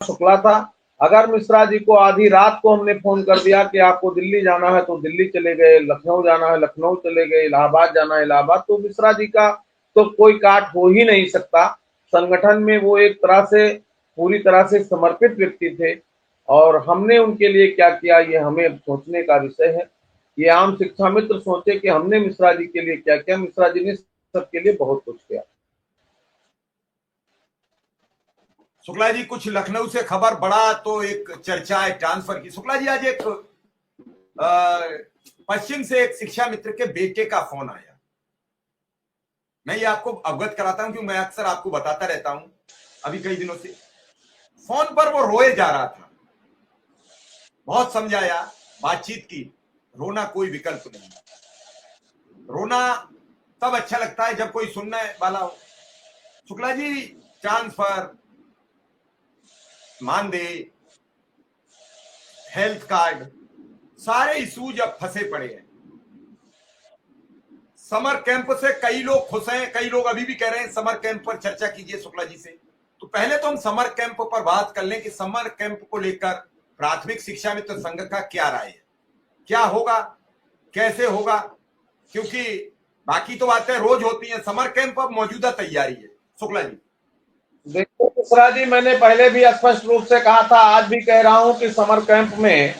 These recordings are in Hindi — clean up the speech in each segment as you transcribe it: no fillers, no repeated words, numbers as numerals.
शुक्ला था। अगर मिश्रा जी को आधी रात को हमने फोन कर दिया कि आपको दिल्ली जाना है तो दिल्ली चले गए, लखनऊ जाना है लखनऊ चले गए, इलाहाबाद जाना है इलाहाबाद, तो मिश्रा जी का तो कोई काट हो ही नहीं सकता। संगठन में वो एक तरह से पूरी तरह से समर्पित व्यक्ति थे, और हमने उनके लिए क्या किया ये हमें सोचने का विषय है। ये आम शिक्षा मित्र सोचे कि हमने मिश्रा जी के लिए क्या किया। मिश्रा जी ने सबके लिए बहुत कुछ किया। शुक्ला जी, कुछ लखनऊ से खबर, बड़ा तो एक चर्चा है ट्रांसफर की। शुक्ला जी, आज एक पश्चिम से एक शिक्षा मित्र के बेटे का फोन आया। मैं ये आपको अवगत कराता हूं क्योंकि मैं अक्सर आपको बताता रहता हूं। अभी कई दिनों से फोन पर वो रोए जा रहा था। बहुत समझाया, बातचीत की, रोना कोई विकल्प नहीं। रोना तब अच्छा लगता है जब कोई सुनने वाला हो। शुक्ला जी, ट्रांसफर, मानदेय, हेल्थ कार्ड, सारे इशूज अब फंसे पड़े हैं। समर कैंप से कई लोग खुश हैं, कई लोग अभी भी कह रहे हैं समर कैंप पर चर्चा कीजिए शुक्ला जी से। तो पहले तो हम समर कैंप पर बात कर लें कि समर कैंप को लेकर प्राथमिक शिक्षा मित्र संघ का क्या राय है, क्या होगा, कैसे होगा, क्योंकि बाकी तो बातें रोज होती हैं, समर कैंप अब मौजूदा तैयारी है। शुक्ला जी, देखो मिश्रा जी, मैंने पहले भी स्पष्ट रूप से कहा था, आज भी कह रहा हूं कि समर कैंप में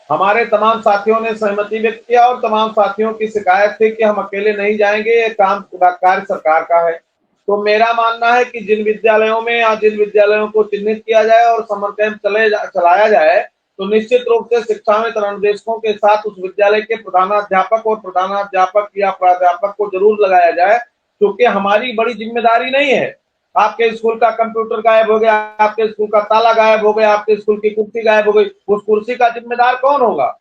हमारे तमाम साथियों ने सहमति व्यक्त किया, और तमाम साथियों की शिकायत थी कि हम अकेले नहीं जाएंगे, ये काम कार्य सरकार का है। तो मेरा मानना है कि जिन विद्यालयों में या जिन विद्यालयों को चिन्हित किया जाए और समर कैंप चलाया जाए, तो निश्चित रूप से शिक्षा में रणदेशकों के साथ उस विद्यालय के प्रधानाध्यापक और प्रधानाध्यापक या प्राध्यापक को जरूर लगाया जाए, क्योंकि हमारी बड़ी जिम्मेदारी नहीं है। आपके स्कूल का कंप्यूटर गायब हो गया, आपके स्कूल का ताला गायब हो गया, आपके स्कूल की कुर्सी गायब हो गई, उस कुर्सी का जिम्मेदार कौन होगा?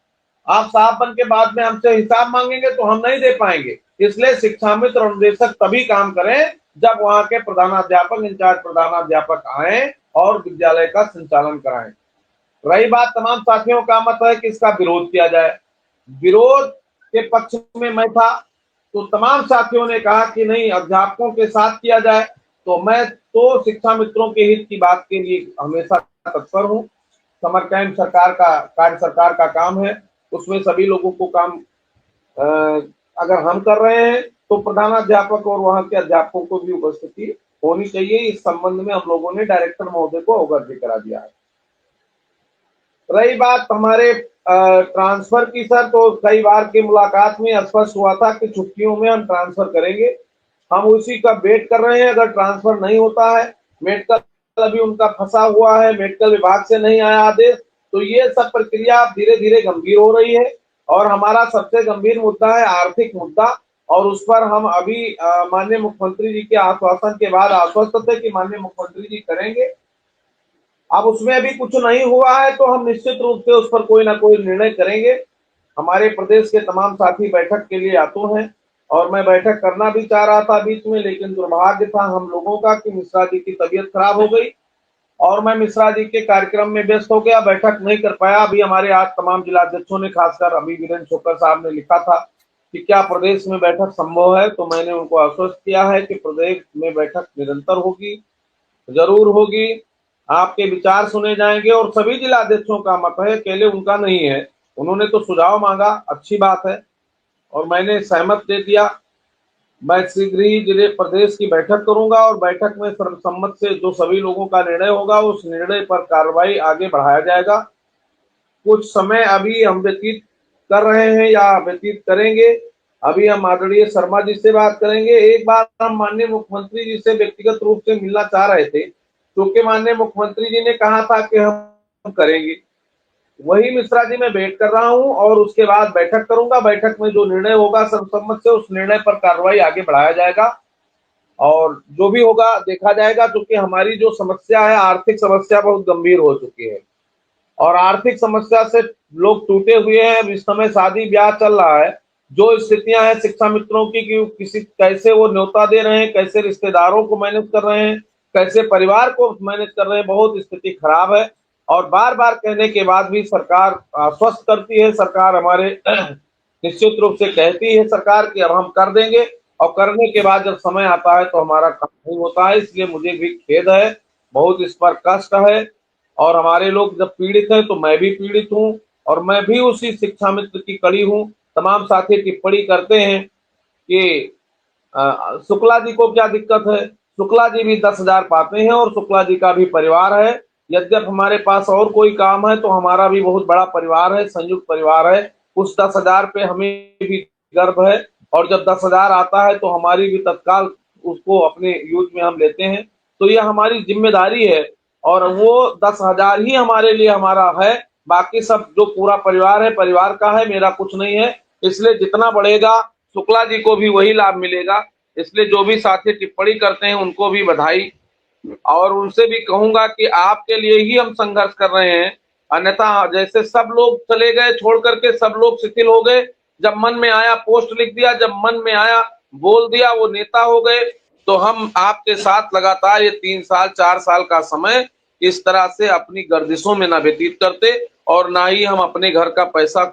आप साहब बन के बाद में हमसे हिसाब मांगेंगे तो हम नहीं दे पाएंगे। इसलिए शिक्षा मित्र अनुदेशक तभी काम करें जब वहां के प्रधानाध्यापक, इंचार्ज प्रधानाध्यापक आए और विद्यालय का संचालन कराएं। रही बात, तमाम साथियों का मत है कि इसका विरोध किया जाए। विरोध के पक्ष में मैं था, तो तमाम साथियों ने कहा कि नहीं, अध्यापकों के साथ किया जाए। तो मैं तो शिक्षा मित्रों के हित की बात के लिए हमेशा तत्पर हूं। समर कैंप सरकार का कार्य, सरकार का काम है, उसमें सभी लोगों को काम अगर हम कर रहे हैं तो प्रधानाध्यापक और वहां के अध्यापकों को भी उपस्थिति होनी चाहिए। इस संबंध में हम लोगों ने डायरेक्टर महोदय को अवगत भी करा दिया है। रही बात हमारे ट्रांसफर की सर, तो कई बार की मुलाकात में स्पष्ट हुआ था कि छुट्टियों में हम ट्रांसफर करेंगे। हम उसी का वेट कर रहे हैं। अगर ट्रांसफर नहीं होता है, मेडिकल अभी उनका फंसा हुआ है, मेडिकल विभाग से नहीं आया आदेश, तो ये सब प्रक्रिया धीरे धीरे गंभीर हो रही है। और हमारा सबसे गंभीर मुद्दा है आर्थिक मुद्दा, और उस पर हम अभी माननीय मुख्यमंत्री जी के आश्वासन के बाद आश्वस्त थे कि माननीय मुख्यमंत्री जी करेंगे। अब उसमें अभी कुछ नहीं हुआ है, तो हम निश्चित रूप से उस पर कोई ना कोई निर्णय करेंगे। हमारे प्रदेश के तमाम साथी बैठक के लिए आतुर हैं, और मैं बैठक करना भी चाह रहा था बीच में, लेकिन दुर्भाग्य था हम लोगों का कि मिश्रा जी की तबीयत खराब हो गई और मैं मिश्रा जी के कार्यक्रम में व्यस्त हो गया, बैठक नहीं कर पाया। अभी हमारे आज तमाम जिलाध्यक्षों ने, खासकर अभी वीरेंद्र शोकर साहब ने लिखा था कि क्या प्रदेश में बैठक संभव है, तो मैंने उनको आश्वस्त किया है कि प्रदेश में बैठक निरंतर होगी, जरूर होगी। आपके विचार सुने जाएंगे, और सभी जिलाध्यक्षों का मत है, अकेले उनका नहीं है। उन्होंने तो सुझाव मांगा, अच्छी बात है, और मैंने सहमत दे दिया। मैं शीघ्र ही जिले प्रदेश की बैठक करूंगा, और बैठक में सर्वसम्मत से जो सभी लोगों का निर्णय होगा, उस निर्णय पर कार्रवाई आगे बढ़ाया जाएगा। कुछ समय अभी हम व्यतीत कर रहे हैं या व्यतीत करेंगे। अभी हम आदरणीय शर्मा जी से बात करेंगे। एक बार हम माननीय मुख्यमंत्री जी से व्यक्तिगत रूप से मिलना चाह रहे थे, क्योंकि माननीय मुख्यमंत्री जी ने कहा था कि हम करेंगे। वही मिश्रा जी मैं वेट कर रहा हूं, और उसके बाद बैठक करूंगा। बैठक में जो निर्णय होगा सर्वसम्मत से, उस निर्णय पर कार्रवाई आगे बढ़ाया जाएगा, और जो भी होगा देखा जाएगा। क्योंकि हमारी जो समस्या है, आर्थिक समस्या बहुत गंभीर हो चुकी है, और आर्थिक समस्या से लोग टूटे हुए हैं। अब इस समय शादी ब्याह चल रहा है, जो स्थितियां हैं शिक्षा मित्रों की कि किसी कैसे वो न्योता दे रहे हैं, कैसे रिश्तेदारों को मैनेज कर रहे हैं, कैसे परिवार को मैनेज कर रहे हैं, बहुत स्थिति खराब है। और बार बार कहने के बाद भी सरकार आश्वस्त करती है, सरकार हमारे निश्चित रूप से कहती है सरकार कि अब हम कर देंगे, और करने के बाद जब समय आता है तो हमारा काम नहीं होता है। इसलिए मुझे भी खेद है, बहुत इस पर कष्ट है। और हमारे लोग जब पीड़ित हैं तो मैं भी पीड़ित हूं, और मैं भी उसी शिक्षा मित्र की कड़ी हूं। तमाम साथी टिप्पणी करते हैं कि शुक्ला जी को क्या दिक्कत है, शुक्ला जी भी 10,000 पाते हैं और शुक्ला जी का भी परिवार है। यद्यप हमारे पास और कोई काम है तो हमारा भी बहुत बड़ा परिवार है, संयुक्त परिवार है। उस 10,000 पे हमें भी गर्व है, और जब 10,000 आता है तो हमारी भी तत्काल उसको अपने यूज में हम लेते हैं। तो यह हमारी जिम्मेदारी है, और वो 10,000 ही हमारे लिए हमारा है। बाकी सब जो पूरा परिवार है, परिवार का है, मेरा कुछ नहीं है। इसलिए जितना बढ़ेगा शुक्ला जी को भी वही लाभ मिलेगा। इसलिए जो भी साथी टिप्पणी करते हैं उनको भी बधाई, और उनसे भी कहूंगा कि आपके लिए ही हम संघर्ष कर रहे हैं। अन्यथा जैसे सब लोग चले गए छोड़ करके, सब लोग शिथिल हो गए, जब मन में आया पोस्ट लिख दिया, जब मन में आया बोल दिया, वो नेता हो गए। तो हम आपके साथ लगातार ये 3 साल 4 साल का समय इस तरह से अपनी गर्दिशों में ना व्यतीत करते, और ना ही हम अपने घर का पैसा